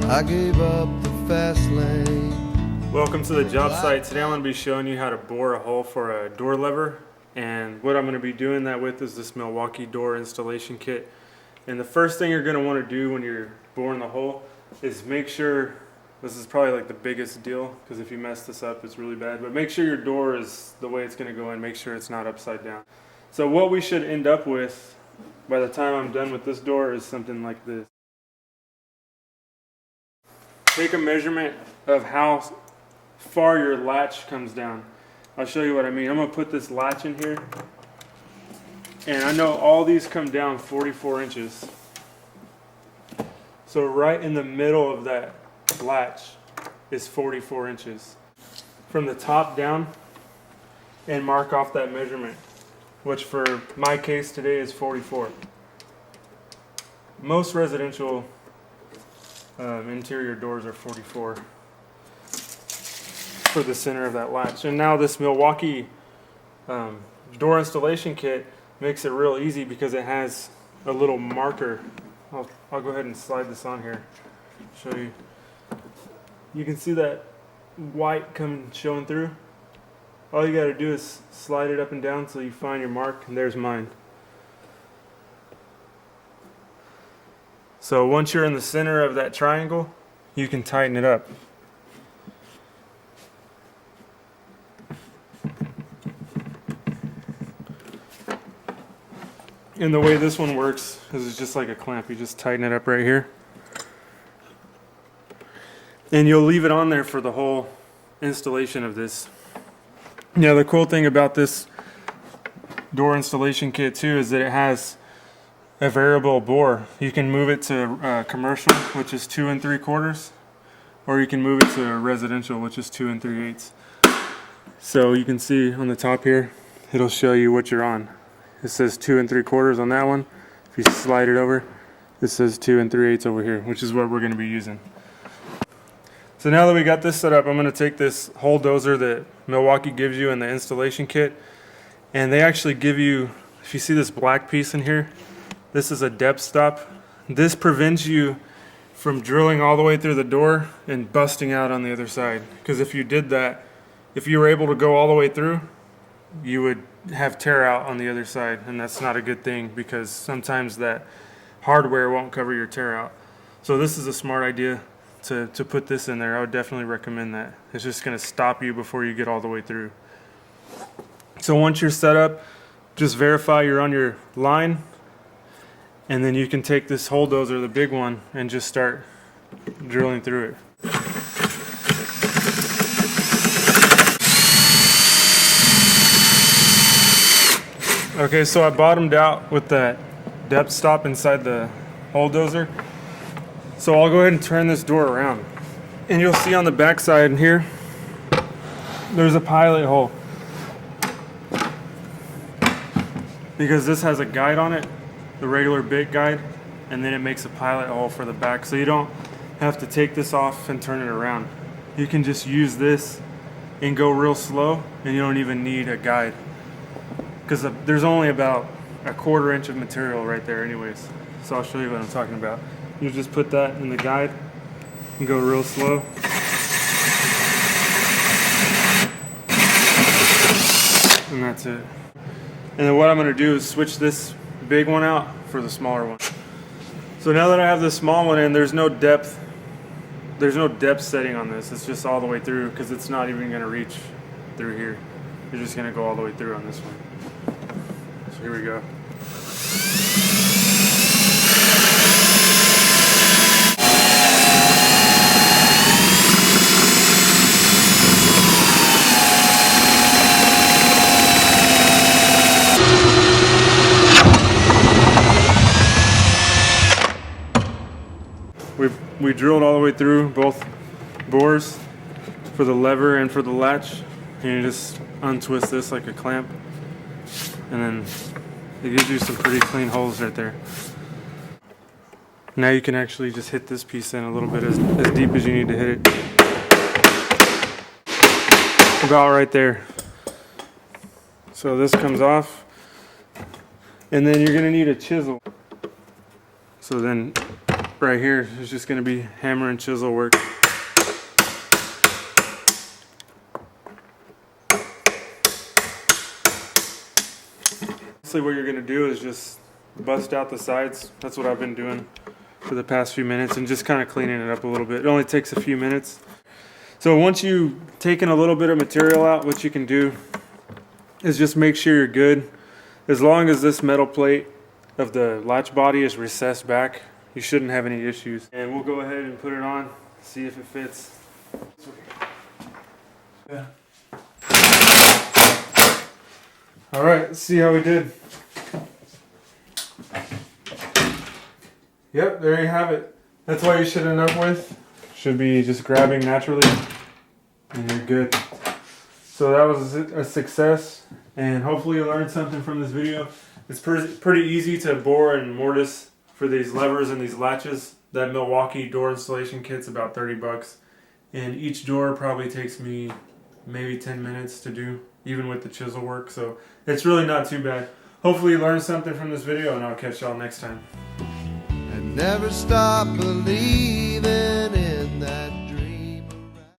I gave up the fast lane. Welcome to the job site. Today I'm going to be showing you how to bore a hole for a door lever, and what I'm going to be doing that with is this Milwaukee door installation kit. And the first thing you're going to want to do when you're boring the hole is make sure, this is probably like the biggest deal because if you mess this up it's really bad, but make sure your door is the way it's going to go in. Make sure it's not upside down. So what we should end up with by the time I'm done with this door is something like this. Take a measurement of how far your latch comes down. I'll show you what I mean. I'm going to put this latch in here, and I know all these come down 44 inches. So right in the middle of that latch is 44 inches. From the top down, and mark off that measurement, which for my case today is 44. Most residential interior doors are 44 for the center of that latch. And now this Milwaukee door installation kit makes it real easy because it has a little marker. I'll go ahead and slide this on here, show you. You can see that white coming showing through. All you got to do is slide it up and down till you find your mark, and there's mine. So once you're in the center of that triangle, you can tighten it up. And the way this one works is it's just like a clamp. You just tighten it up right here. And you'll leave it on there for the whole installation of this. Now the cool thing about this door installation kit too is that it has a variable bore. You can move it to commercial, which is 2 3/4, or you can move it to residential, which is 2 3/8. So you can see on the top here, it'll show you what you're on. It says 2 3/4 on that one. If you slide it over, it says 2 3/8 over here, which is what we're going to be using. So now that we got this set up, I'm going to take this hole dozer that Milwaukee gives you in the installation kit, and they actually give you, if you see this black piece in here, this is a depth stop. This prevents you from drilling all the way through the door and busting out on the other side. Because if you did that, if you were able to go all the way through, you would have tear out on the other side, and that's not a good thing because sometimes that hardware won't cover your tear out. So this is a smart idea to put this in there. I would definitely recommend that. It's just going to stop you before you get all the way through. So once you're set up, just verify you're on your line, and then you can take this hole dozer, the big one, and just start drilling through it. Okay, so I bottomed out with that depth stop inside the hole dozer. So I'll go ahead and turn this door around. And you'll see on the back side here, there's a pilot hole. Because this has a guide on it, the regular bit guide, and then it makes a pilot hole for the back. So you don't have to take this off and turn it around. You can just use this and go real slow, and you don't even need a guide. Because there's only about a 1/4 inch of material right there anyways. So I'll show you what I'm talking about. You just put that in the guide and go real slow. And that's it. And then what I'm going to do is switch this big one out for the smaller one. So now that I have the small one in, there's no depth setting on this. It's just all the way through because it's not even going to reach through here. You're just going to go all the way through on this one. So here we go. We drilled all the way through both bores for the lever and for the latch, and you just untwist this like a clamp, and then it gives you some pretty clean holes right there. Now you can actually just hit this piece in a little bit as deep as you need to hit it. About right there. So this comes off, and then you're going to need a chisel. So then right here is just going to be hammer and chisel work. Basically what you're going to do is just bust out the sides. That's what I've been doing for the past few minutes, and just kind of cleaning it up a little bit. It only takes a few minutes. So once you've taken a little bit of material out, what you can do is just make sure you're good. As long as this metal plate of the latch body is recessed back, you shouldn't have any issues. And we'll go ahead and put it on, see if it fits. Yeah. All right, let's see how we did. Yep, there you have it. That's what you should end up with. Should be just grabbing naturally, and you're good. So that was a success, and hopefully you learned something from this video. It's pretty easy to bore and mortise for these levers and these latches. That Milwaukee door installation kit's about 30 bucks. And each door probably takes me maybe 10 minutes to do, even with the chisel work. So it's really not too bad. Hopefully you learned something from this video, and I'll catch y'all next time. And never stop believing.